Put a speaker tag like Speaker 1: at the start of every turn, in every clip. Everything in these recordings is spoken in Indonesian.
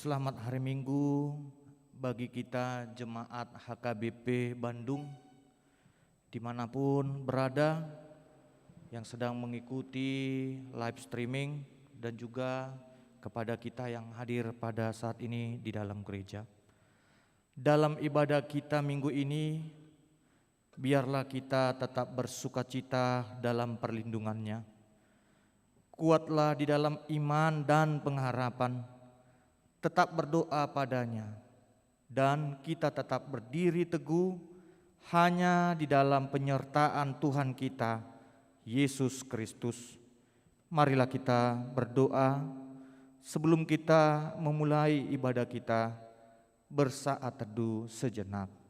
Speaker 1: Selamat hari Minggu bagi kita jemaat HKBP Bandung dimanapun berada yang sedang mengikuti live streaming dan juga kepada kita yang hadir pada saat ini di dalam gereja. Dalam ibadah kita minggu ini, biarlah kita tetap bersukacita dalam perlindungannya. Kuatlah di dalam iman dan pengharapan, tetap berdoa padanya, dan kita tetap berdiri teguh hanya di dalam penyertaan Tuhan kita, Yesus Kristus. Marilah kita berdoa sebelum kita memulai ibadah kita, bersaat teduh sejenak.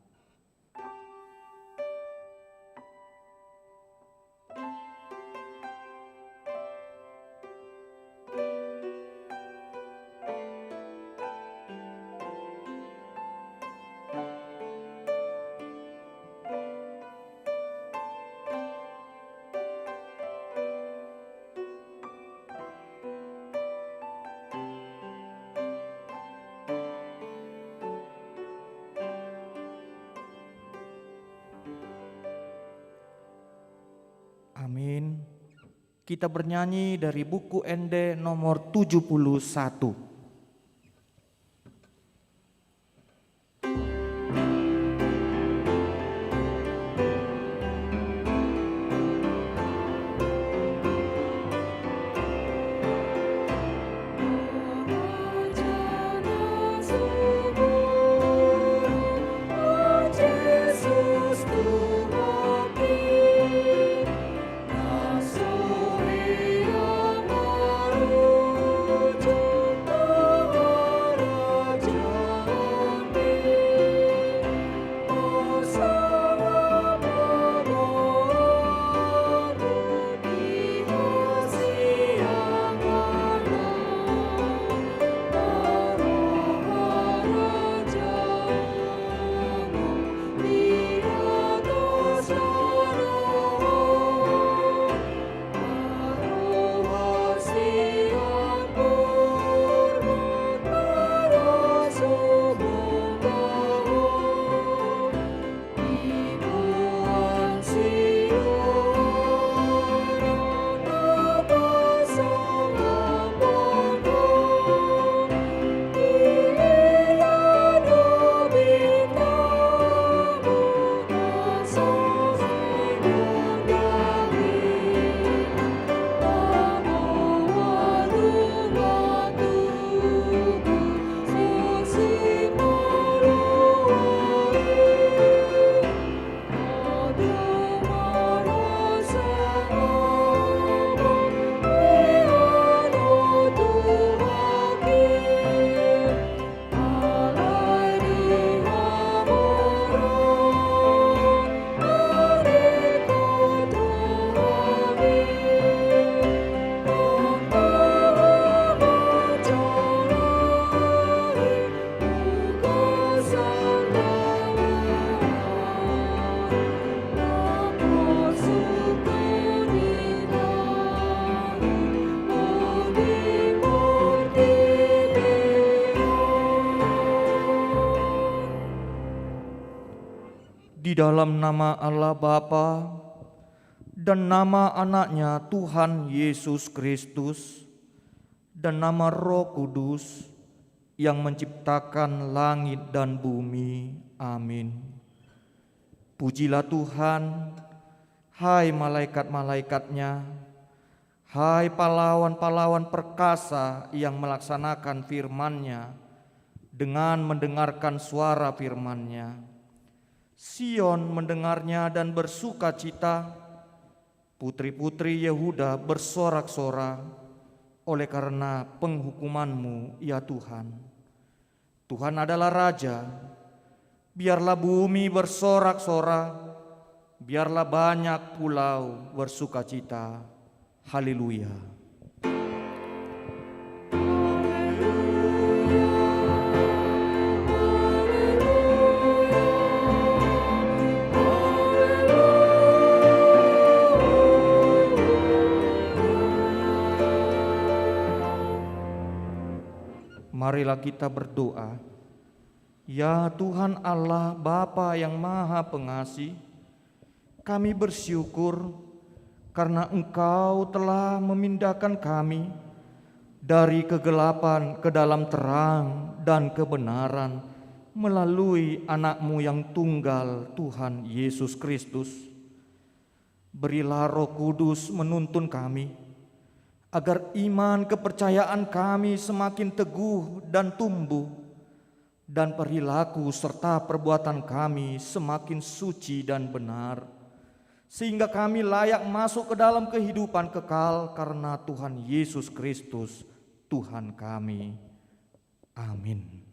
Speaker 1: Amin. Kita bernyanyi dari buku ND nomor 71. Di dalam nama Allah Bapa dan nama anaknya Tuhan Yesus Kristus dan nama Roh Kudus yang menciptakan langit dan bumi. Amin. Pujilah Tuhan, hai malaikat-malaikatnya, hai pahlawan-pahlawan perkasa yang melaksanakan firman-Nya dengan mendengarkan suara firman-Nya. Sion mendengarnya dan bersukacita, putri-putri Yehuda bersorak-sorak oleh karena penghukuman-Mu, ya Tuhan. Tuhan adalah Raja, biarlah bumi bersorak-sorak, biarlah banyak pulau bersukacita. Haleluya. Marilah kita berdoa. Ya Tuhan Allah Bapa yang Maha Pengasih, kami bersyukur karena Engkau telah memindahkan kami dari kegelapan ke dalam terang dan kebenaran melalui Anak-Mu yang tunggal, Tuhan Yesus Kristus. Berilah Roh Kudus menuntun kami, agar iman kepercayaan kami semakin teguh dan tumbuh, dan perilaku serta perbuatan kami semakin suci dan benar, sehingga kami layak masuk ke dalam kehidupan kekal karena Tuhan Yesus Kristus, Tuhan kami. Amin.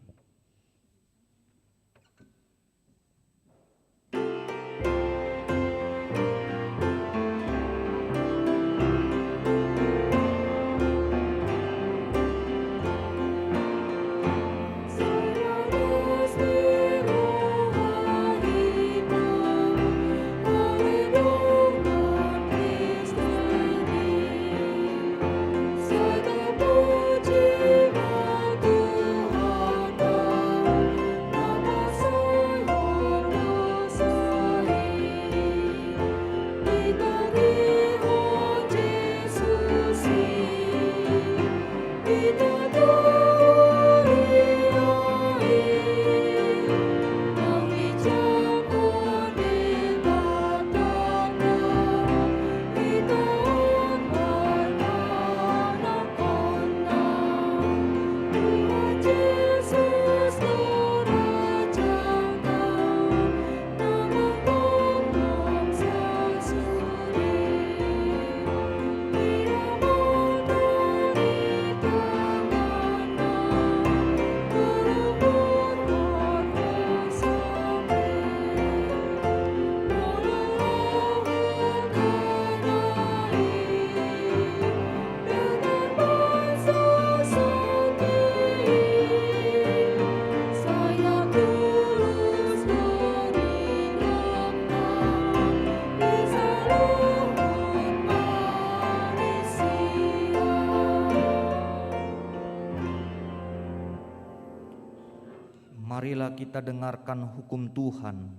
Speaker 1: Marilah kita dengarkan hukum Tuhan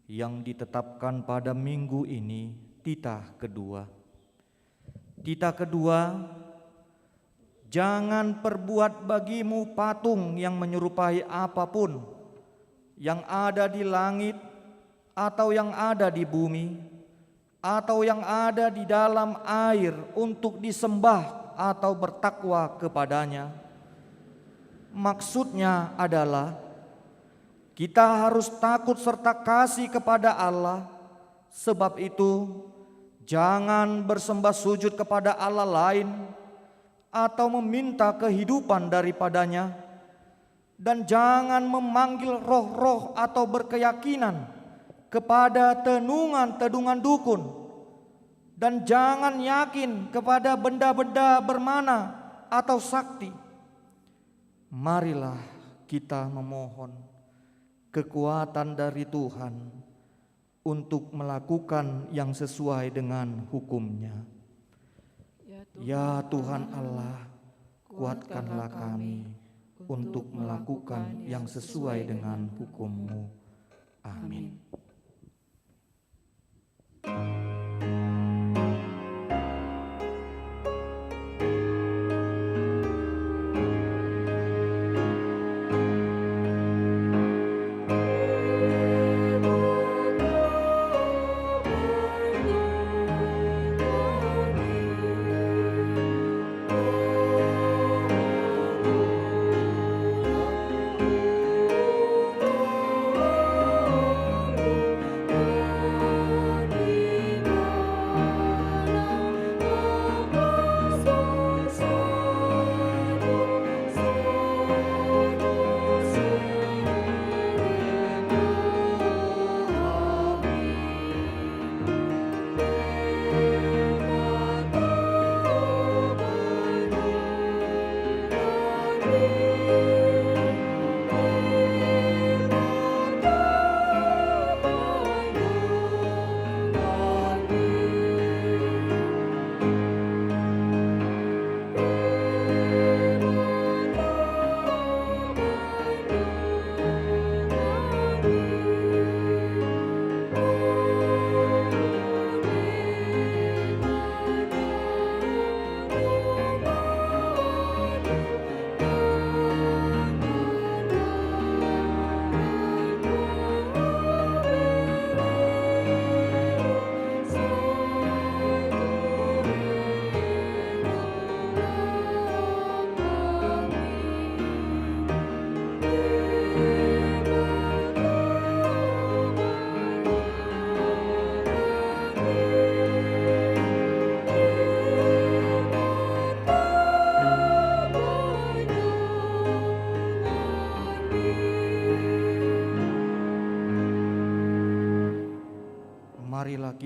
Speaker 1: yang ditetapkan pada minggu ini, titah kedua. Titah kedua, jangan perbuat bagimu patung yang menyerupai apapun yang ada di langit atau yang ada di bumi atau yang ada di dalam air untuk disembah atau bertakwa kepadanya. Maksudnya adalah kita harus takut serta kasih kepada Allah. Sebab itu jangan bersembah sujud kepada Allah lain atau meminta kehidupan daripadanya, dan jangan memanggil roh-roh atau berkeyakinan kepada tenungan-tenungan dukun, dan jangan yakin kepada benda-benda bermana atau sakti. Marilah kita memohon kekuatan dari Tuhan untuk melakukan yang sesuai dengan hukum-Nya. Ya Tuhan Allah, kuatkanlah kami untuk melakukan yang sesuai dengan hukum-Mu. Amin.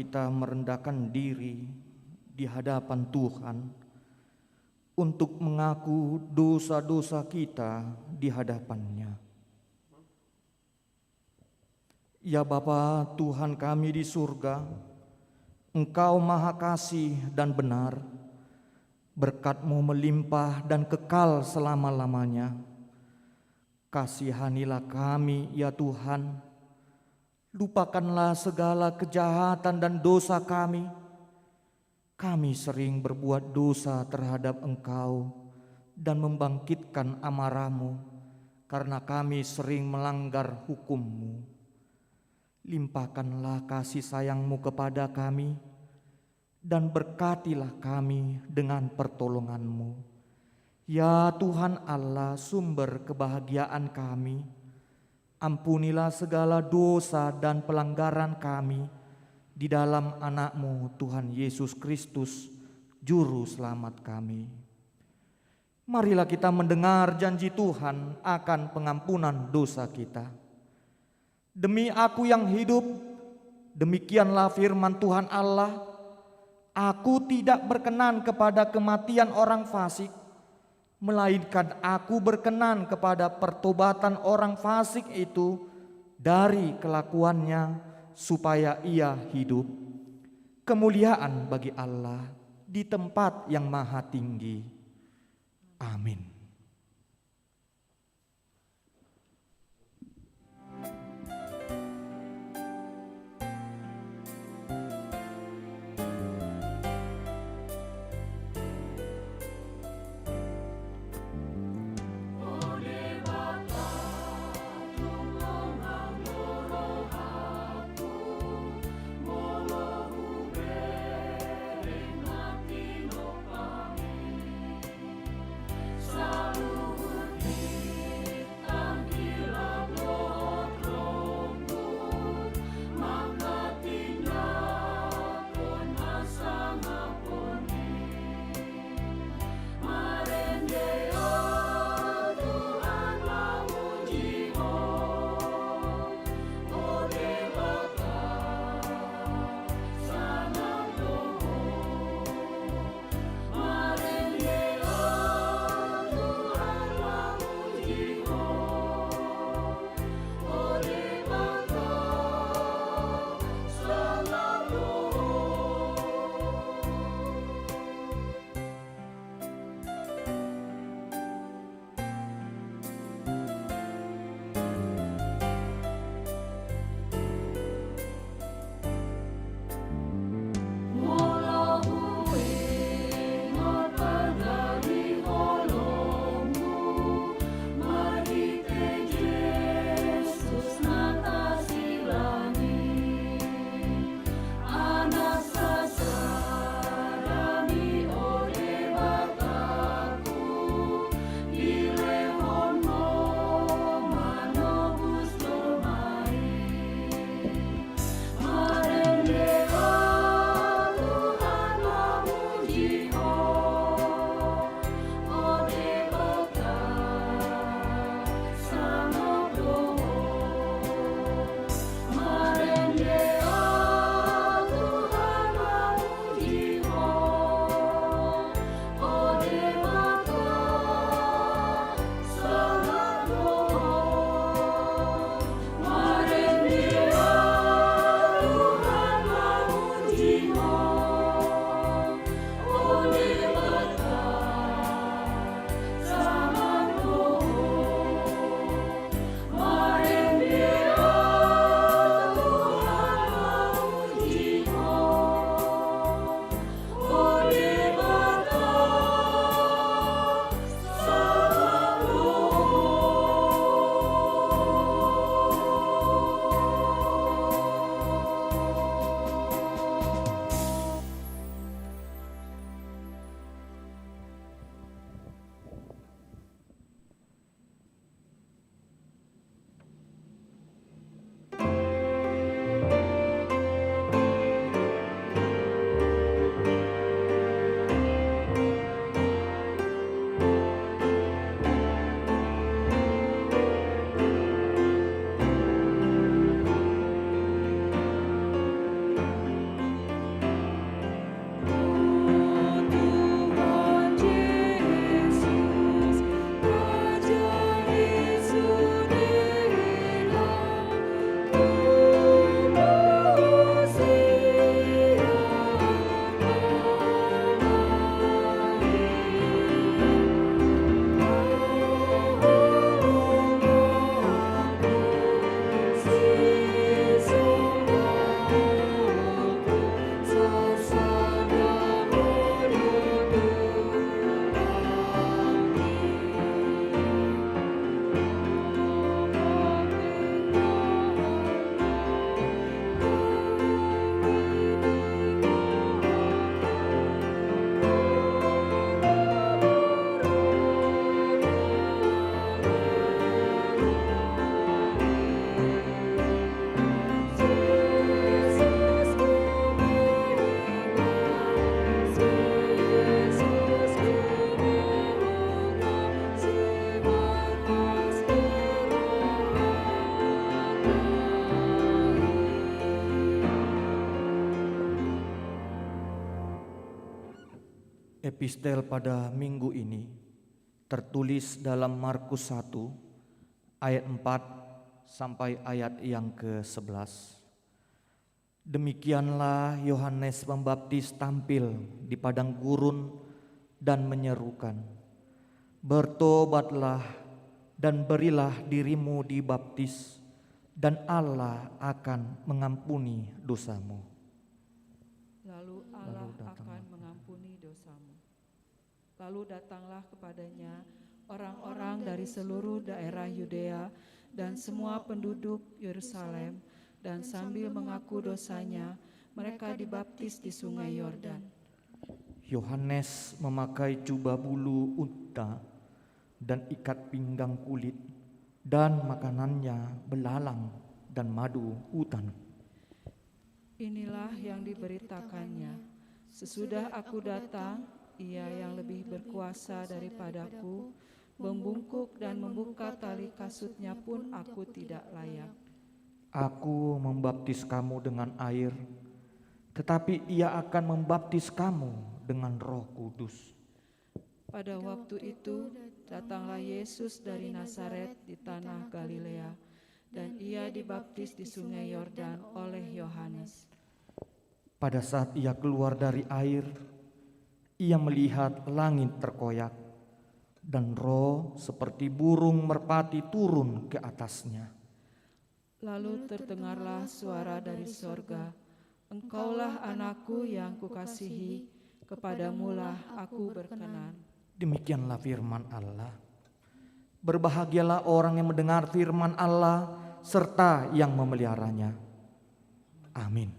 Speaker 1: kita merendahkan diri di hadapan Tuhan untuk mengaku dosa-dosa kita di hadapan-Nya. Ya Bapa Tuhan kami di surga, Engkau Maha Kasih dan benar, berkat-Mu melimpah dan kekal selama-lamanya. Kasihanilah kami ya Tuhan, lupakanlah segala kejahatan dan dosa kami. Kami sering berbuat dosa terhadap Engkau dan membangkitkan amarah-Mu karena kami sering melanggar hukum-Mu. Limpahkanlah kasih sayang-Mu kepada kami dan berkatilah kami dengan pertolongan-Mu. Ya Tuhan Allah, sumber kebahagiaan kami, ampunilah segala dosa dan pelanggaran kami di dalam anak-Mu Tuhan Yesus Kristus, Juru Selamat kami. Marilah kita mendengar janji Tuhan akan pengampunan dosa kita. Demi Aku yang hidup, demikianlah firman Tuhan Allah, Aku tidak berkenan kepada kematian orang fasik, melainkan Aku berkenan kepada pertobatan orang fasik itu dari kelakuannya, supaya ia hidup. Kemuliaan bagi Allah di tempat yang maha tinggi. Amin.
Speaker 2: Sa
Speaker 1: Epistel pada minggu ini tertulis dalam Markus 1 ayat 4 sampai ayat yang ke-11. Demikianlah Yohanes Pembaptis tampil di padang gurun dan menyerukan, "Bertobatlah dan berilah dirimu dibaptis, dan Allah akan mengampuni dosamu."
Speaker 2: Lalu Allah akan mengampuni dosamu. Lalu datanglah kepadanya orang-orang dari seluruh daerah Yudea dan semua penduduk Yerusalem, dan sambil mengaku dosanya, mereka dibaptis di sungai Yordan.
Speaker 1: Yohanes memakai jubah bulu unta dan ikat pinggang kulit, dan makanannya belalang dan madu hutan.
Speaker 2: Inilah yang diberitakannya, "Sesudah aku datang, Ia yang lebih berkuasa daripadaku, membungkuk dan membuka tali kasutnya pun aku tidak layak."
Speaker 1: Aku membaptis kamu dengan air, tetapi Ia akan membaptis kamu dengan Roh Kudus.
Speaker 2: Pada waktu itu datanglah Yesus dari Nazaret di tanah Galilea, dan Ia dibaptis di sungai Yordan oleh Yohanes.
Speaker 1: Pada saat Ia keluar dari air, Ia melihat langit terkoyak dan Roh seperti burung merpati turun ke atasnya.
Speaker 2: Lalu terdengarlah suara dari sorga, "Engkaulah anakku yang kukasihi, kepadamulah aku berkenan."
Speaker 1: Demikianlah firman Allah. Berbahagialah orang yang mendengar firman Allah serta yang memeliharanya. Amin.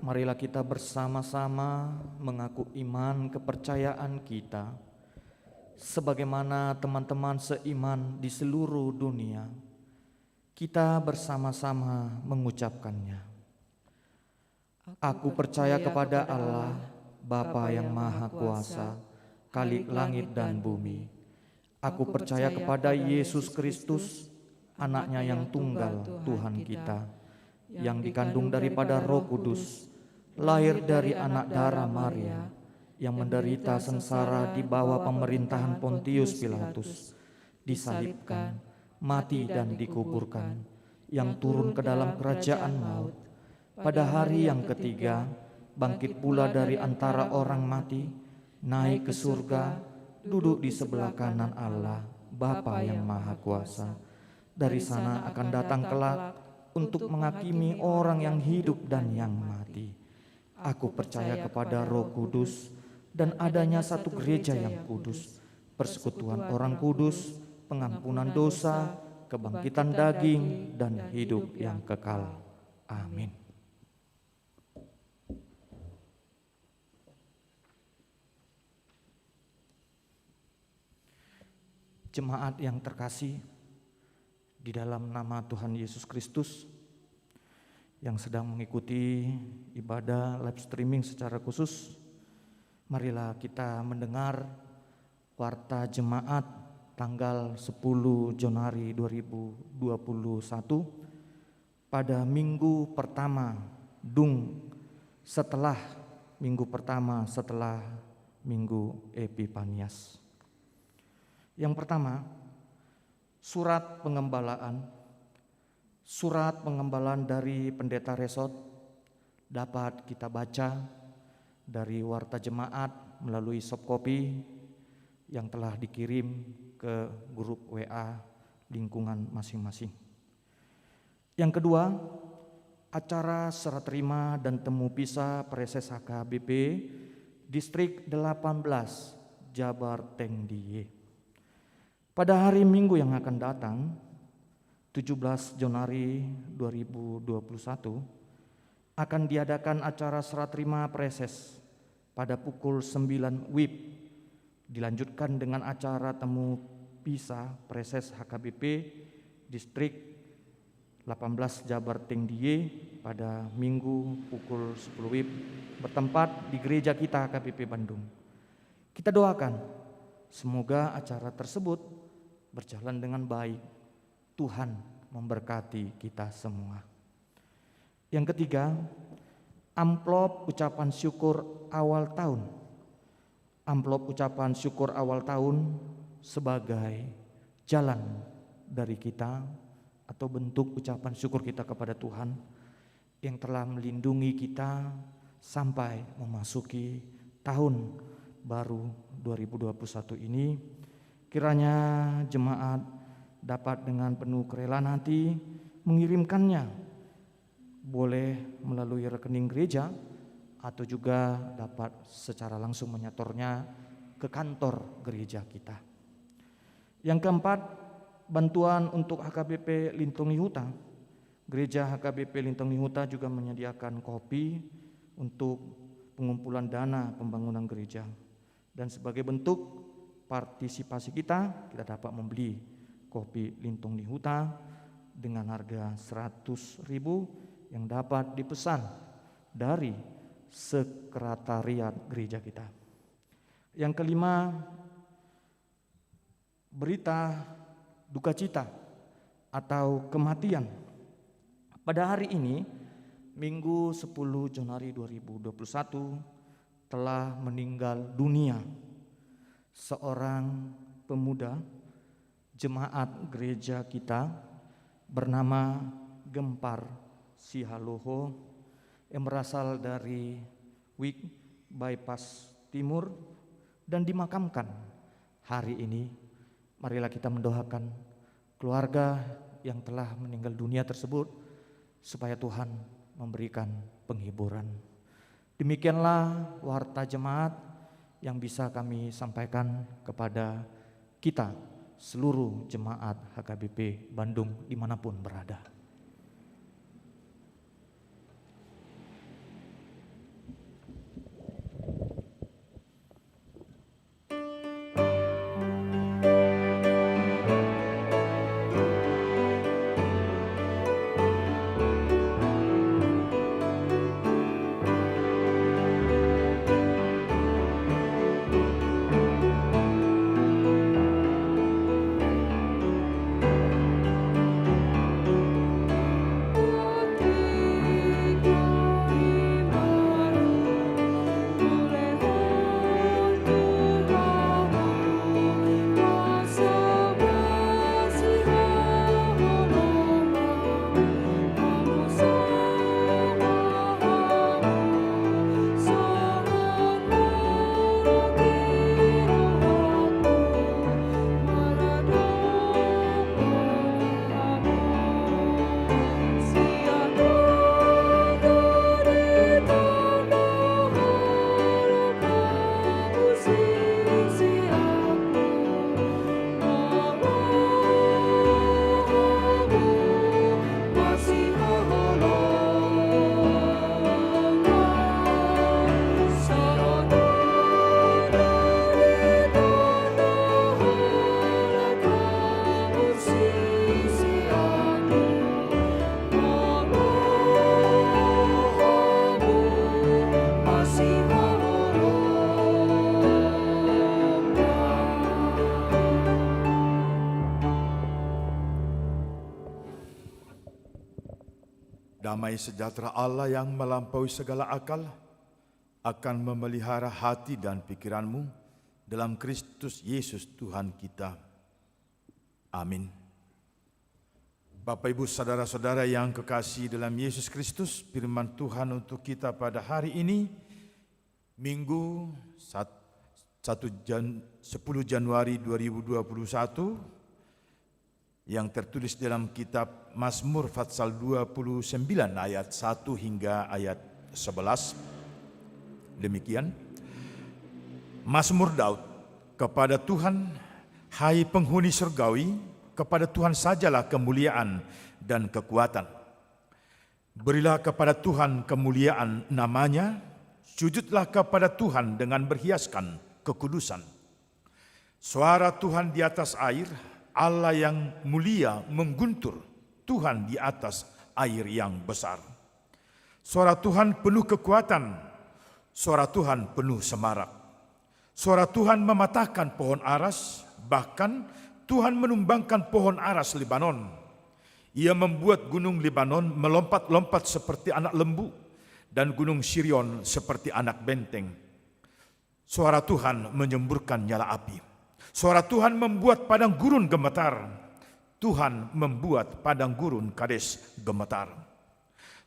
Speaker 1: Marilah kita bersama-sama mengaku iman kepercayaan kita, sebagaimana teman-teman seiman di seluruh dunia. Kita bersama-sama mengucapkannya. Aku percaya kepada Allah, Bapa yang Maha Kuasa, Khalik langit dan bumi. Aku percaya kepada Yesus Kristus, Anak-Nya yang tunggal Tuhan kita, yang dikandung daripada Roh Kudus, lahir dari anak darah Maria, yang menderita sengsara di bawah pemerintahan Pontius Pilatus, disalibkan, mati dan dikuburkan, yang turun ke dalam kerajaan maut. Pada hari yang ketiga, bangkit pula dari antara orang mati, naik ke surga, duduk di sebelah kanan Allah, Bapa yang Maha Kuasa. Dari sana akan datang kelak untuk menghakimi orang yang hidup dan yang mati. Aku percaya kepada Roh Kudus dan adanya satu gereja yang kudus, persekutuan orang kudus, pengampunan dosa, kebangkitan daging, dan hidup yang kekal. Amin. Jemaat yang terkasih, di dalam nama Tuhan Yesus Kristus, yang sedang mengikuti ibadah live streaming secara khusus, marilah kita mendengar warta jemaat tanggal 10 Januari 2021 pada minggu pertama setelah minggu Epifanias. Yang pertama, surat pengembalaan dari Pendeta Resot dapat kita baca dari Warta Jemaat melalui softcopy yang telah dikirim ke grup WA lingkungan masing-masing. Yang kedua, acara serah terima dan temu pisah Preses HKBP Distrik 18 Jabar Tengdiye. Pada hari Minggu yang akan datang, 17 Januari 2021, akan diadakan acara serah terima Preses pada pukul 9 WIB, dilanjutkan dengan acara temu pisah Preses HKBP Distrik 18 Jabar Tengdiye pada Minggu pukul 10 WIB bertempat di gereja kita HKBP Bandung. Kita doakan semoga acara tersebut berjalan dengan baik. Tuhan memberkati kita semua. Yang ketiga, amplop ucapan syukur awal tahun. Amplop ucapan syukur awal tahun sebagai jalan dari kita atau bentuk ucapan syukur kita kepada Tuhan yang telah melindungi kita sampai memasuki tahun baru 2021 ini. Kiranya jemaat dapat dengan penuh kerelaan hati mengirimkannya, boleh melalui rekening gereja atau juga dapat secara langsung menyetornya ke kantor gereja kita. Yang keempat, bantuan untuk HKBP Lintong Nihuta. Gereja HKBP Lintong Nihuta juga menyediakan kopi untuk pengumpulan dana pembangunan gereja. Dan sebagai bentuk partisipasi kita dapat membeli kopi Lintong Nihuta dengan harga 100.000 yang dapat dipesan dari sekretariat gereja kita. Yang kelima, berita duka cita atau kematian. Pada hari ini, Minggu 10 Januari 2021, telah meninggal dunia seorang pemuda jemaat gereja kita bernama Gempar Sihaloho yang berasal dari Wik Bypass Timur dan dimakamkan hari ini. Marilah kita mendoakan keluarga yang telah meninggal dunia tersebut supaya Tuhan memberikan penghiburan. Demikianlah warta jemaat yang bisa kami sampaikan kepada kita seluruh jemaat HKBP Bandung dimanapun berada.
Speaker 3: Damai sejahtera Allah yang melampaui segala akal akan memelihara hati dan pikiranmu dalam Kristus Yesus Tuhan kita. Amin. Bapak, Ibu, saudara-saudara yang kekasih dalam Yesus Kristus, firman Tuhan untuk kita pada hari ini, Minggu 10 Januari 2021, yang tertulis dalam kitab Mazmur Fatsal 29 ayat 1 hingga ayat 11. Demikian, Mazmur Daud, kepada Tuhan, hai penghuni surgawi, kepada Tuhan sajalah kemuliaan dan kekuatan. Berilah kepada Tuhan kemuliaan namanya, sujudlah kepada Tuhan dengan berhiaskan kekudusan. Suara Tuhan di atas air, Allah yang mulia mengguntur, Tuhan di atas air yang besar. Suara Tuhan penuh kekuatan, suara Tuhan penuh semarak. Suara Tuhan mematahkan pohon aras, bahkan Tuhan menumbangkan pohon aras Libanon. Ia membuat gunung Libanon melompat-lompat seperti anak lembu, dan gunung Sirion seperti anak benteng. Suara Tuhan menyemburkan nyala api. Suara Tuhan membuat padang gurun gemetar. Tuhan membuat padang gurun Kades gemetar.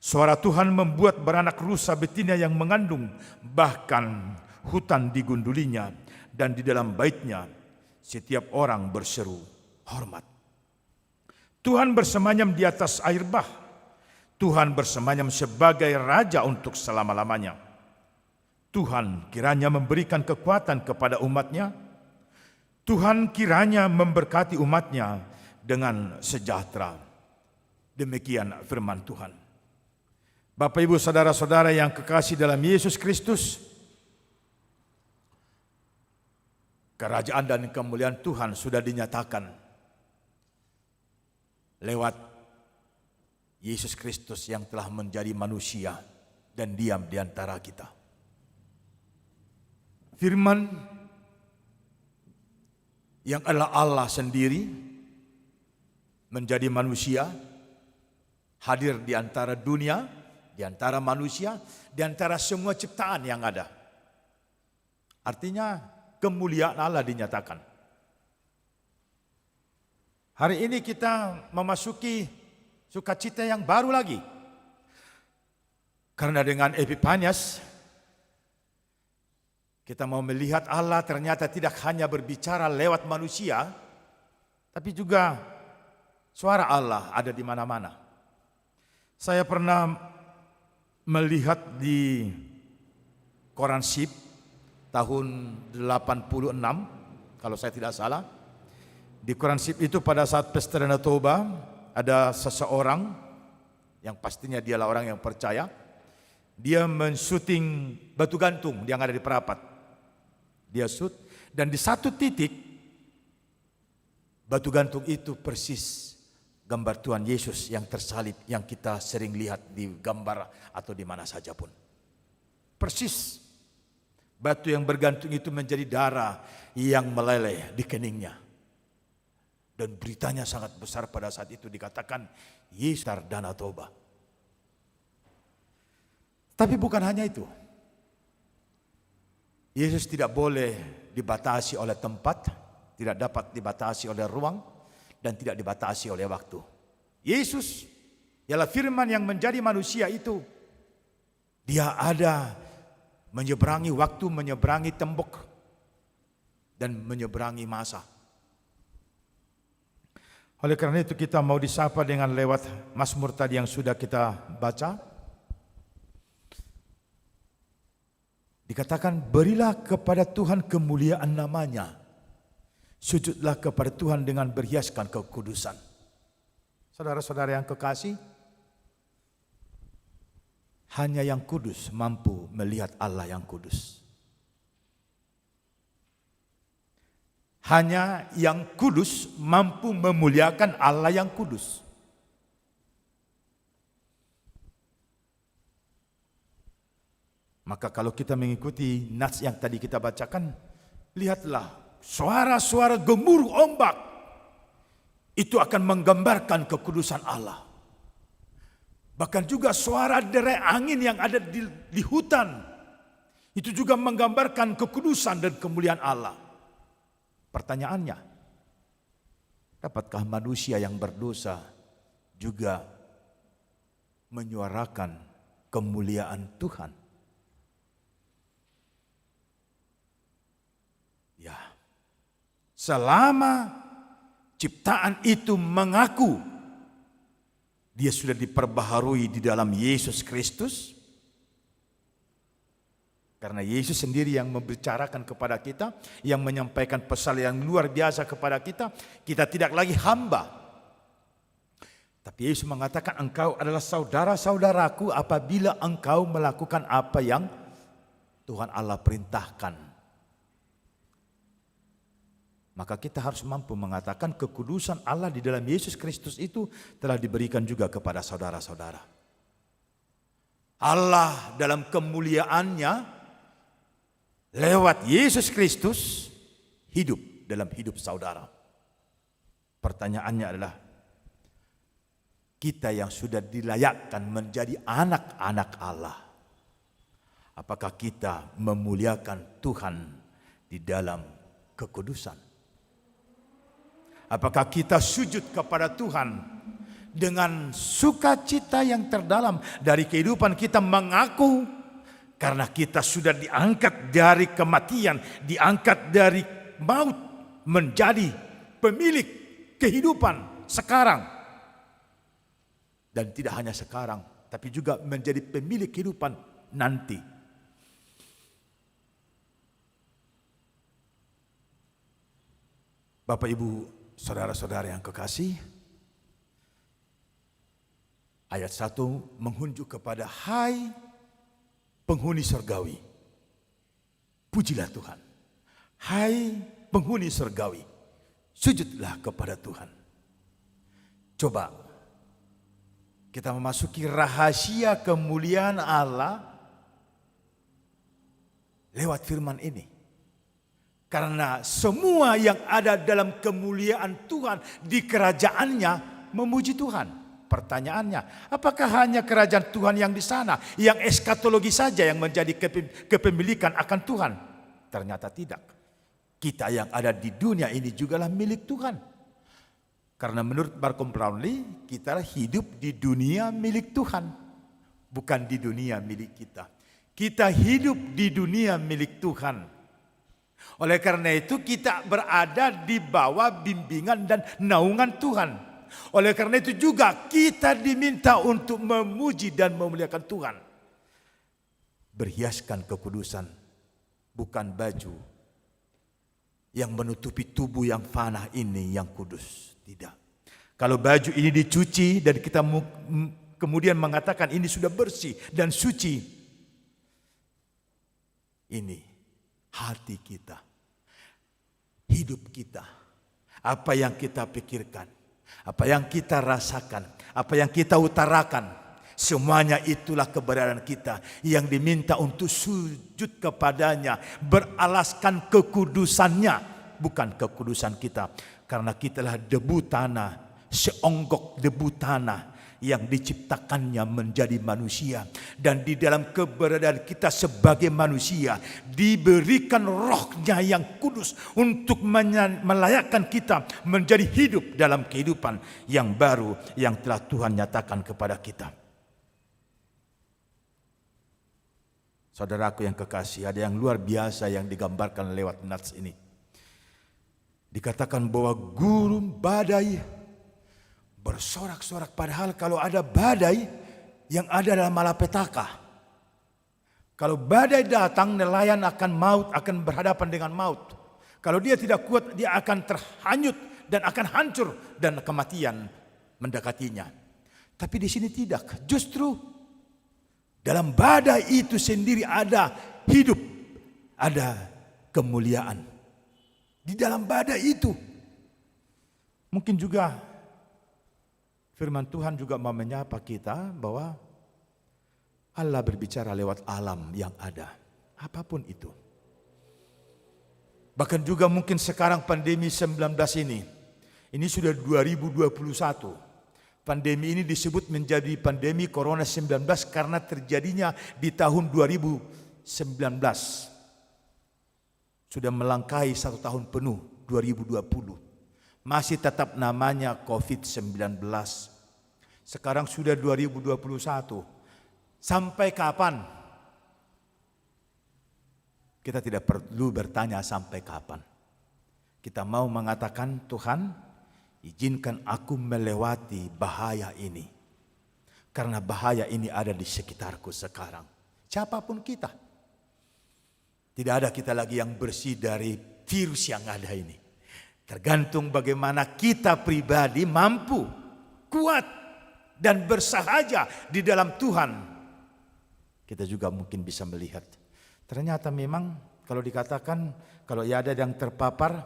Speaker 3: Suara Tuhan membuat beranak rusa betina yang mengandung, bahkan hutan digundulinya, dan di dalam baitnya setiap orang berseru hormat. Tuhan bersemayam di atas air bah. Tuhan bersemayam sebagai raja untuk selama-lamanya. Tuhan kiranya memberikan kekuatan kepada umatnya. Tuhan kiranya memberkati umatnya dengan sejahtera. Demikian firman Tuhan. Bapak, Ibu, saudara-saudara yang kekasih dalam Yesus Kristus, kerajaan dan kemuliaan Tuhan sudah dinyatakan lewat Yesus Kristus yang telah menjadi manusia dan diam di antara kita. Firman yang adalah Allah sendiri menjadi manusia, hadir di antara dunia, di antara manusia, di antara semua ciptaan yang ada. Artinya kemuliaan Allah dinyatakan. Hari ini kita memasuki sukacita yang baru lagi. Karena dengan Epifanias, kita mau melihat Allah ternyata tidak hanya berbicara lewat manusia, tapi juga suara Allah ada di mana-mana. Saya pernah melihat di koran SIP tahun 86, kalau saya tidak salah. Di koran SIP itu pada saat Pesta Danau Toba, ada seseorang yang pastinya dialah orang yang percaya. Dia mensyuting batu gantung yang ada di Perapat. Dia shoot, dan di satu titik batu gantung itu persis gambar Tuhan Yesus yang tersalib, yang kita sering lihat di gambar atau di mana saja pun. Persis. Batu yang bergantung itu menjadi darah yang meleleh di keningnya. Dan beritanya sangat besar pada saat itu, dikatakan Yesus Danau Toba. Tapi bukan hanya itu. Yesus tidak boleh dibatasi oleh tempat, tidak dapat dibatasi oleh ruang, dan tidak dibatasi oleh waktu. Yesus ialah firman yang menjadi manusia itu. Dia ada menyeberangi waktu, menyeberangi tembok, dan menyeberangi masa. Oleh karena itu kita mau disapa dengan lewat Mazmur tadi yang sudah kita baca. Dikatakan, berilah kepada Tuhan kemuliaan namanya. Sujudlah kepada Tuhan dengan berhiaskan kekudusan. Saudara-saudara yang kekasih, hanya yang kudus mampu melihat Allah yang kudus. Hanya yang kudus mampu memuliakan Allah yang kudus. Maka kalau kita mengikuti nats yang tadi kita bacakan, lihatlah suara-suara gemuruh ombak itu akan menggambarkan kekudusan Allah. Bahkan juga suara derai angin yang ada di hutan itu juga menggambarkan kekudusan dan kemuliaan Allah. Pertanyaannya, dapatkah manusia yang berdosa juga menyuarakan kemuliaan Tuhan. Ya, selama ciptaan itu mengaku dia sudah diperbaharui di dalam Yesus Kristus, karena Yesus sendiri yang membicarakan kepada kita, yang menyampaikan pesan yang luar biasa kepada kita, kita tidak lagi hamba. Tapi Yesus mengatakan, engkau adalah saudara-saudaraku apabila engkau melakukan apa yang Tuhan Allah perintahkan. Maka kita harus mampu mengatakan kekudusan Allah di dalam Yesus Kristus itu telah diberikan juga kepada saudara-saudara. Allah dalam kemuliaannya lewat Yesus Kristus hidup dalam hidup saudara. Pertanyaannya adalah, kita yang sudah dilayakkan menjadi anak-anak Allah, apakah kita memuliakan Tuhan di dalam kekudusan? Apakah kita sujud kepada Tuhan dengan sukacita yang terdalam dari kehidupan kita, mengaku karena kita sudah diangkat dari kematian, diangkat dari maut menjadi pemilik kehidupan sekarang. Dan tidak hanya sekarang, tapi juga menjadi pemilik kehidupan nanti. Bapak, Ibu, saudara-saudara yang kekasih, ayat 1 menghunjuk kepada, hai penghuni surgawi, pujilah Tuhan. Hai penghuni surgawi, sujudlah kepada Tuhan. Coba kita memasuki rahasia kemuliaan Allah lewat firman ini. Karena semua yang ada dalam kemuliaan Tuhan di kerajaannya memuji Tuhan. Pertanyaannya, apakah hanya kerajaan Tuhan yang di sana, yang eskatologi saja yang menjadi kepemilikan akan Tuhan? Ternyata tidak. Kita yang ada di dunia ini jugalah milik Tuhan. Karena menurut Malcolm Brownlee, kita hidup di dunia milik Tuhan, bukan di dunia milik kita. Kita hidup di dunia milik Tuhan. Oleh karena itu kita berada di bawah bimbingan dan naungan Tuhan. Oleh karena itu juga kita diminta untuk memuji dan memuliakan Tuhan. Berhiaskan kekudusan, bukan baju yang menutupi tubuh yang fana ini yang kudus. Tidak. Kalau baju ini dicuci dan kita kemudian mengatakan ini sudah bersih dan suci, ini hati kita, hidup kita, apa yang kita pikirkan, apa yang kita rasakan, apa yang kita utarakan, semuanya itulah keberadaan kita yang diminta untuk sujud kepadanya, beralaskan kekudusannya, bukan kekudusan kita. Karena kitalah debu tanah, seonggok debu tanah yang diciptakannya menjadi manusia. Dan di dalam keberadaan kita sebagai manusia diberikan rohnya yang kudus untuk melayakkan kita menjadi hidup dalam kehidupan yang baru yang telah Tuhan nyatakan kepada kita. Saudaraku yang kekasih, ada yang luar biasa yang digambarkan lewat nats ini. Dikatakan bahwa gurun badai bersorak-sorak, padahal kalau ada badai yang ada dalam malapetaka. Kalau badai datang, nelayan akan maut, akan berhadapan dengan maut. Kalau dia tidak kuat, dia akan terhanyut dan akan hancur dan kematian mendekatinya. Tapi di sini tidak. Justru dalam badai itu sendiri ada hidup, ada kemuliaan. Di dalam badai itu. Mungkin juga firman Tuhan juga mau menyapa kita bahwa Allah berbicara lewat alam yang ada. Apapun itu. Bahkan juga mungkin sekarang pandemi 19 ini. Ini sudah 2021. Pandemi ini disebut menjadi pandemi Corona 19 karena terjadinya di tahun 2019. Sudah melangkahi 1 tahun penuh, 2020. Masih tetap namanya COVID-19. Sekarang sudah 2021. Sampai kapan? Kita tidak perlu bertanya sampai kapan. Kita mau mengatakan, Tuhan, izinkan aku melewati bahaya ini. Karena bahaya ini ada di sekitarku sekarang. Siapapun kita. Tidak ada kita lagi yang bersih dari virus yang ada ini. Tergantung bagaimana kita pribadi mampu, kuat, dan bersahaja di dalam Tuhan. Kita juga mungkin bisa melihat. Ternyata memang kalau dikatakan, kalau ada yang terpapar,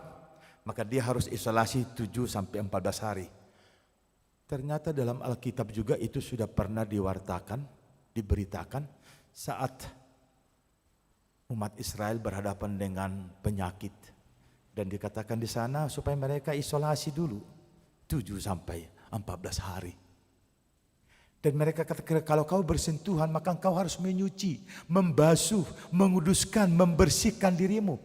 Speaker 3: maka dia harus isolasi 7-14 hari. Ternyata dalam Alkitab juga itu sudah pernah diberitakan saat umat Israel berhadapan dengan penyakit. Dan dikatakan di sana supaya mereka isolasi dulu 7-14 hari. Dan mereka katakan kalau kau bersentuhan maka kau harus menyuci, membasuh, menguduskan, membersihkan dirimu.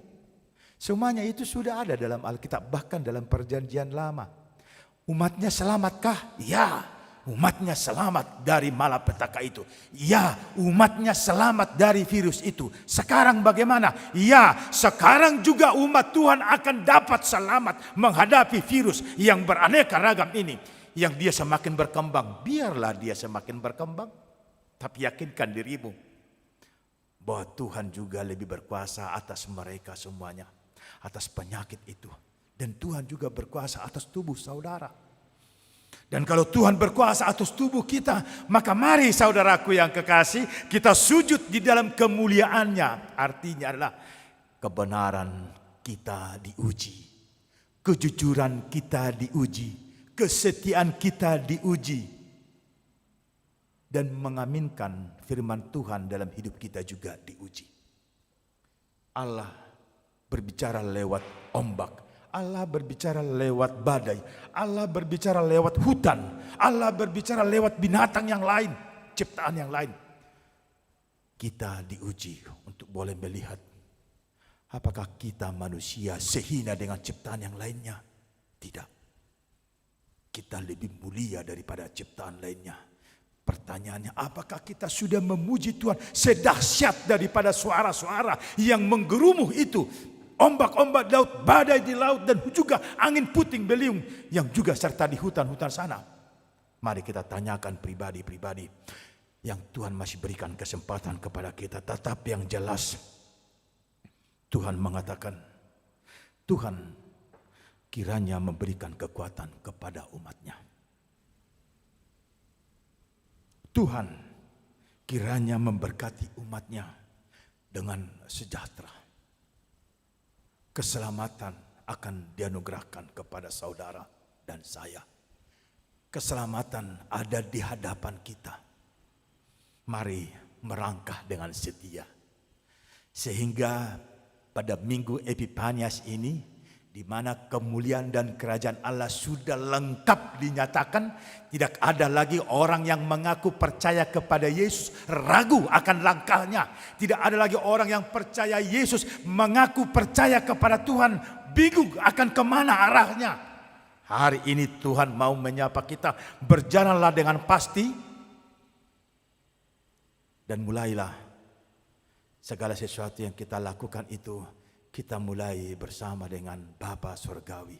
Speaker 3: Semuanya itu sudah ada dalam Alkitab, bahkan dalam perjanjian lama. Umatnya selamatkah? Ya, umatnya selamat dari malapetaka itu. Ya, umatnya selamat dari virus itu. Sekarang bagaimana? Ya, sekarang juga umat Tuhan akan dapat selamat menghadapi virus yang beraneka ragam ini. Yang dia semakin berkembang, biarlah dia semakin berkembang. Tapi yakinkan dirimu bahwa Tuhan juga lebih berkuasa atas mereka semuanya. Atas penyakit itu. Dan Tuhan juga berkuasa atas tubuh saudara. Dan kalau Tuhan berkuasa atas tubuh kita, maka mari saudaraku yang kekasih, kita sujud di dalam kemuliaannya. Artinya adalah kebenaran kita diuji, kejujuran kita diuji, kesetiaan kita diuji, dan mengaminkan firman Tuhan dalam hidup kita juga diuji. Allah berbicara lewat ombak, Allah berbicara lewat badai, Allah berbicara lewat hutan, Allah berbicara lewat binatang yang lain, ciptaan yang lain. Kita diuji untuk boleh melihat apakah kita manusia sehina dengan ciptaan yang lainnya. Tidak. Kita lebih mulia daripada ciptaan lainnya. Pertanyaannya, apakah kita sudah memuji Tuhan sedahsyat daripada suara-suara yang menggerumuh itu? Ombak-ombak laut, badai di laut, dan juga angin puting beliung yang juga serta di hutan-hutan sana. Mari kita tanyakan pribadi-pribadi yang Tuhan masih berikan kesempatan kepada kita. Tetapi yang jelas, Tuhan mengatakan, Tuhan kiranya memberikan kekuatan kepada umatnya. Tuhan kiranya memberkati umatnya dengan sejahtera. Keselamatan akan dianugerahkan kepada saudara dan saya. Keselamatan ada di hadapan kita. Mari merangkah dengan setia. Sehingga pada minggu Epifanias ini, di mana kemuliaan dan kerajaan Allah sudah lengkap dinyatakan, tidak ada lagi orang yang mengaku percaya kepada Yesus ragu akan langkahnya. Tidak ada lagi orang yang percaya Yesus mengaku percaya kepada Tuhan bingung akan kemana arahnya. Hari ini Tuhan mau menyapa kita, berjalanlah dengan pasti dan mulailah segala sesuatu yang kita lakukan itu. Kita mulai bersama dengan Bapa Surgawi.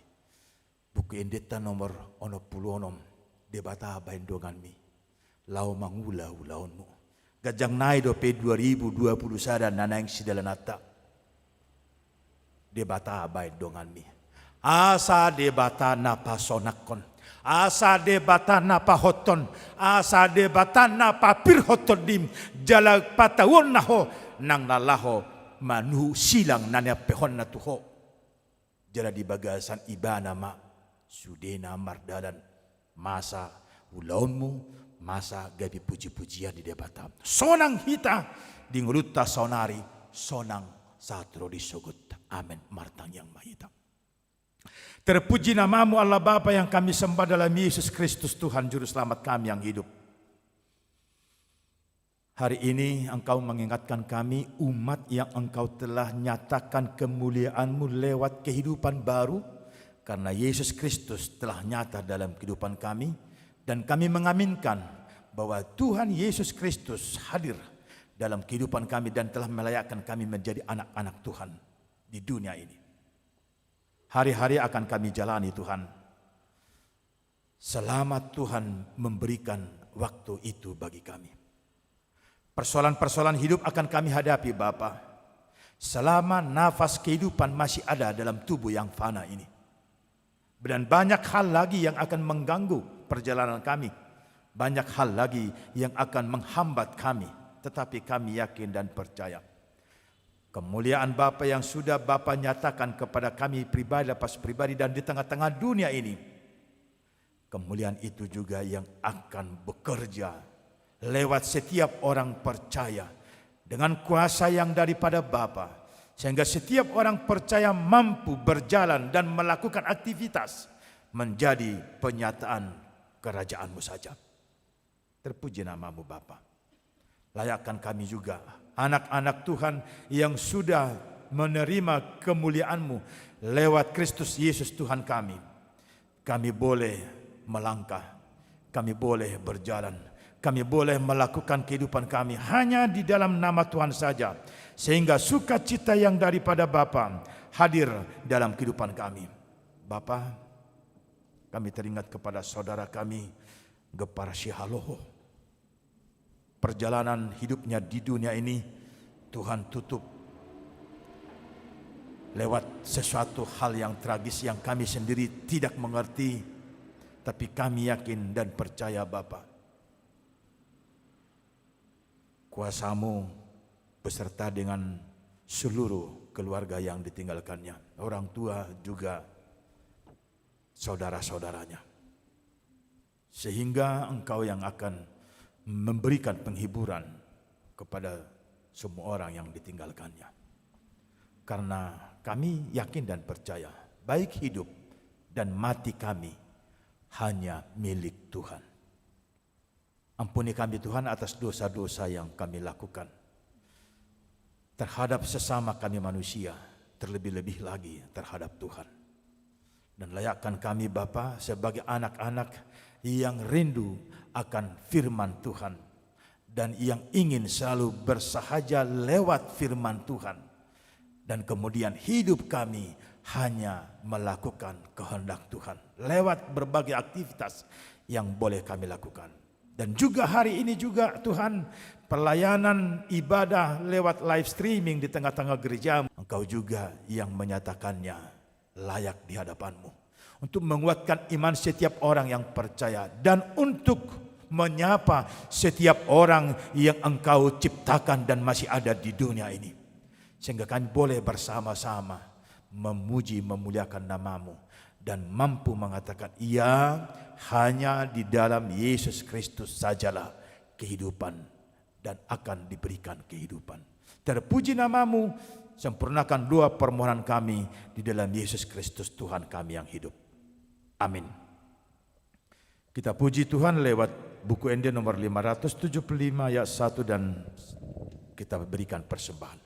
Speaker 3: Buku Indita nomor 66. Debata baindongan mi. Lau mangulau launmu. Gajang naido pe 2020 sada nanang sidalanata. Debata baindongan mi. Asa debata napa sonakon. Asa debata napa hoton. Asa debata napa pirhoton dim. Jalag patawon naho nang nalaho. Manu silang nanya pehon na tuho. Jala di bagasan ibana ma. Sudena mardalan. Masa ulaunmu. Masa gabi puji-pujian di debata. Sonang hita. Di nguruta sonari. Sonang satro disugut. Amin. Martang yang mahita. Terpuji namamu Allah Bapa yang kami sembah dalam Yesus Kristus Tuhan Juru Selamat kami yang hidup. Hari ini engkau mengingatkan kami umat yang engkau telah nyatakan kemuliaan-Mu lewat kehidupan baru. Karena Yesus Kristus telah nyata dalam kehidupan kami. Dan kami mengaminkan bahwa Tuhan Yesus Kristus hadir dalam kehidupan kami dan telah melayakkan kami menjadi anak-anak Tuhan di dunia ini. Hari-hari akan kami jalani Tuhan, selama Tuhan memberikan waktu itu bagi kami. Persoalan-persoalan hidup akan kami hadapi Bapa, selama nafas kehidupan masih ada dalam tubuh yang fana ini. Dan banyak hal lagi yang akan mengganggu perjalanan kami. Banyak hal lagi yang akan menghambat kami. Tetapi kami yakin dan percaya kemuliaan Bapa yang sudah Bapa nyatakan kepada kami pribadi lepas pribadi dan di tengah-tengah dunia ini, kemuliaan itu juga yang akan bekerja lewat setiap orang percaya dengan kuasa yang daripada Bapa, sehingga setiap orang percaya mampu berjalan dan melakukan aktivitas menjadi penyataan kerajaan-Mu saja. Terpuji nama-Mu Bapa. Layakkan kami juga anak-anak Tuhan yang sudah menerima kemuliaan-Mu lewat Kristus Yesus Tuhan kami. Kami boleh melangkah, kami boleh berjalan, kami boleh melakukan kehidupan kami hanya di dalam nama Tuhan saja, sehingga sukacita yang daripada Bapa hadir dalam kehidupan kami. Bapa, kami teringat kepada saudara kami Gepar Syihaloho. Perjalanan hidupnya di dunia ini Tuhan tutup lewat sesuatu hal yang tragis yang kami sendiri tidak mengerti, tapi kami yakin dan percaya Bapa, kuasa-Mu beserta dengan seluruh keluarga yang ditinggalkannya, orang tua juga saudara-saudaranya, sehingga Engkau yang akan memberikan penghiburan kepada semua orang yang ditinggalkannya. Karena kami yakin dan percaya, baik hidup dan mati kami hanya milik Tuhan. Ampuni kami Tuhan atas dosa-dosa yang kami lakukan terhadap sesama kami manusia, terlebih-lebih lagi terhadap Tuhan. Dan layakkan kami Bapa sebagai anak-anak yang rindu akan firman Tuhan dan yang ingin selalu bersahaja lewat firman Tuhan, dan kemudian hidup kami hanya melakukan kehendak Tuhan lewat berbagai aktivitas yang boleh kami lakukan. Dan juga hari ini juga Tuhan, pelayanan ibadah lewat live streaming di tengah-tengah gereja, Engkau juga yang menyatakannya layak di hadapan-Mu untuk menguatkan iman setiap orang yang percaya dan untuk menyapa setiap orang yang Engkau ciptakan dan masih ada di dunia ini, sehingga kami boleh bersama-sama memuji memuliakan nama-Mu dan mampu mengatakan, iya, hanya di dalam Yesus Kristus sajalah kehidupan dan akan diberikan kehidupan. Terpuji nama-Mu, sempurnakan doa permohonan kami di dalam Yesus Kristus Tuhan kami yang hidup. Amin. Kita puji Tuhan lewat buku ND nomor 575 ayat 1 dan kita berikan persembahan.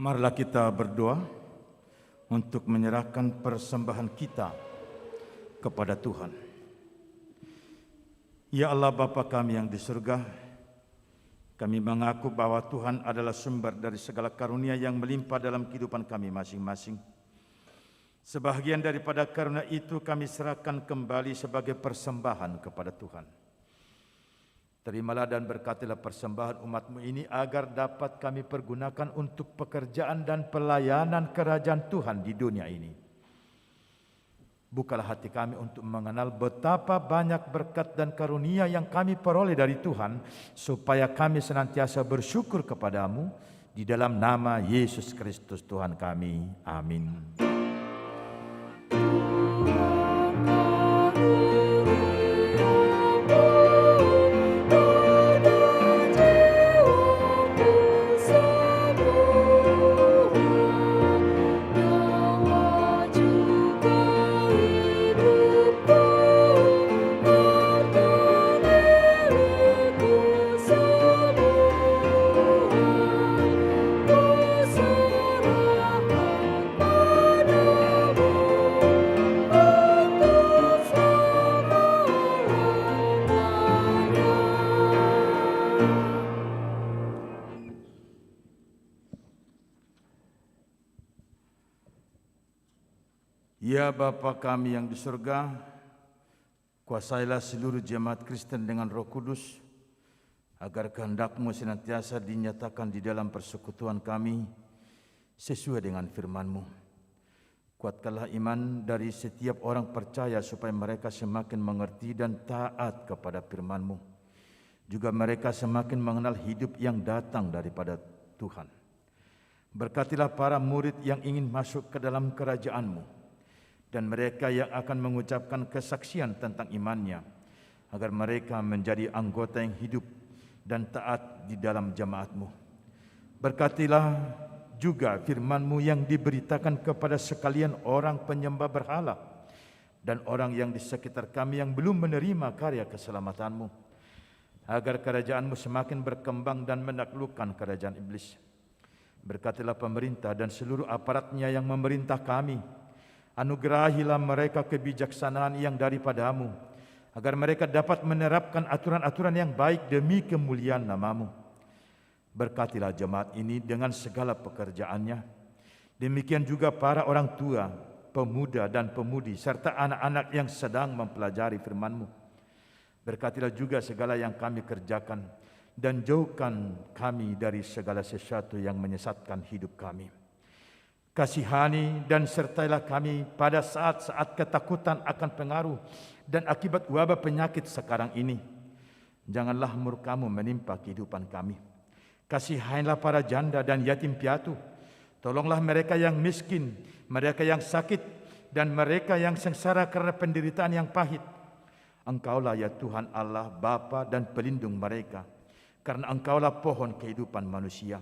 Speaker 3: Marilah kita berdoa untuk menyerahkan persembahan kita kepada Tuhan. Ya Allah Bapa kami yang di surga, kami mengaku bahwa Tuhan adalah sumber dari segala karunia yang melimpah dalam kehidupan kami masing-masing. Sebahagian daripada karunia itu kami serahkan kembali sebagai persembahan kepada Tuhan. Terimalah dan berkatilah persembahan umat-Mu ini agar dapat kami pergunakan untuk pekerjaan dan pelayanan kerajaan Tuhan di dunia ini. Bukalah hati kami untuk mengenal betapa banyak berkat dan karunia yang kami peroleh dari Tuhan, supaya kami senantiasa bersyukur kepada-Mu di dalam nama Yesus Kristus Tuhan kami. Amin. Ya Bapa kami yang di surga, kuasailah seluruh jemaat Kristen dengan Roh Kudus, agar kehendak-Mu senantiasa dinyatakan di dalam persekutuan kami sesuai dengan firman-Mu. Kuatkanlah iman dari setiap orang percaya supaya mereka semakin mengerti dan taat kepada firman-Mu. Juga mereka semakin mengenal hidup yang datang daripada Tuhan. Berkatilah para murid yang ingin masuk ke dalam kerajaan-Mu, dan mereka yang akan mengucapkan kesaksian tentang imannya, agar mereka menjadi anggota yang hidup dan taat di dalam jemaat-Mu. Berkatilah juga firman-Mu yang diberitakan kepada sekalian orang penyembah berhala dan orang yang di sekitar kami yang belum menerima karya keselamatan-Mu, agar kerajaan-Mu semakin berkembang dan menaklukkan kerajaan iblis. Berkatilah pemerintah dan seluruh aparatnya yang memerintah kami. Anugerahilah mereka kebijaksanaan yang daripada-Mu, agar mereka dapat menerapkan aturan-aturan yang baik demi kemuliaan nama-Mu. Berkatilah jemaat ini dengan segala pekerjaannya. Demikian juga para orang tua, pemuda dan pemudi, serta anak-anak yang sedang mempelajari firman-Mu. Berkatilah juga segala yang kami kerjakan, dan jauhkan kami dari segala sesuatu yang menyesatkan hidup kami. Kasihani dan sertailah kami pada saat-saat ketakutan akan pengaruh dan akibat wabah penyakit sekarang ini. Janganlah murka-Mu menimpa kehidupan kami. Kasihanilah para janda dan yatim piatu. Tolonglah mereka yang miskin, mereka yang sakit, dan mereka yang sengsara karena penderitaan yang pahit. Engkaulah ya Tuhan Allah, Bapa dan pelindung mereka, karena Engkaulah pohon kehidupan manusia.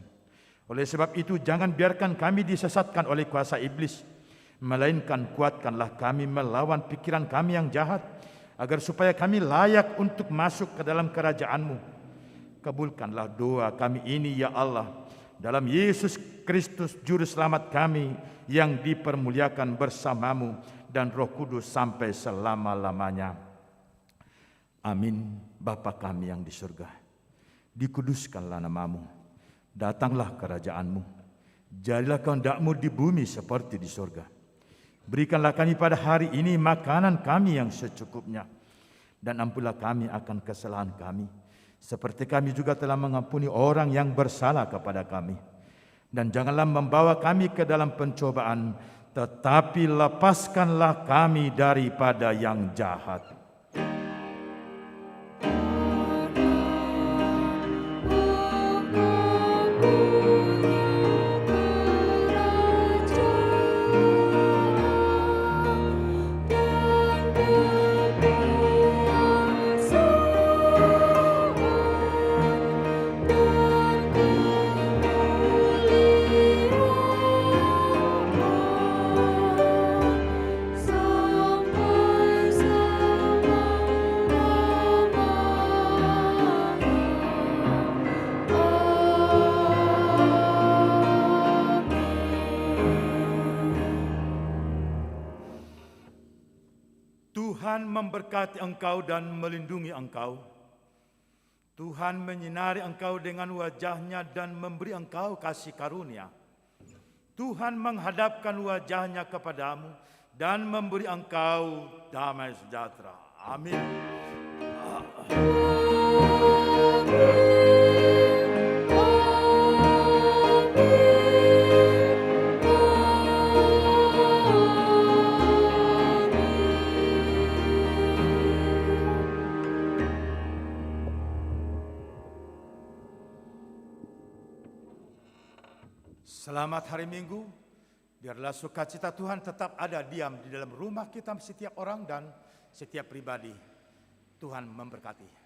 Speaker 3: Oleh sebab itu, jangan biarkan kami disesatkan oleh kuasa iblis, melainkan kuatkanlah kami melawan pikiran kami yang jahat, agar supaya kami layak untuk masuk ke dalam kerajaan-Mu. Kabulkanlah doa kami ini ya Allah, dalam Yesus Kristus Juru Selamat kami, yang dipermuliakan bersama-Mu dan Roh Kudus sampai selama-lamanya. Amin. Bapa kami yang di surga, dikuduskanlah nama-Mu. Datanglah kerajaan-Mu. Jadilah kehendak-Mu di bumi seperti di surga. Berikanlah kami pada hari ini makanan kami yang secukupnya, dan ampunlah kami akan kesalahan kami, seperti kami juga telah mengampuni orang yang bersalah kepada kami. Dan janganlah membawa kami ke dalam pencobaan, tetapi lepaskanlah kami daripada yang jahat.
Speaker 4: Sampai
Speaker 3: memberkati engkau dan melindungi engkau. Tuhan menyinari engkau dengan wajah-Nya dan memberi engkau kasih karunia. Tuhan menghadapkan wajah-Nya kepadamu dan memberi engkau damai sejahtera. Amin. Selamat hari Minggu. Biarlah sukacita Tuhan tetap ada diam di dalam rumah kita setiap orang dan setiap pribadi. Tuhan memberkati.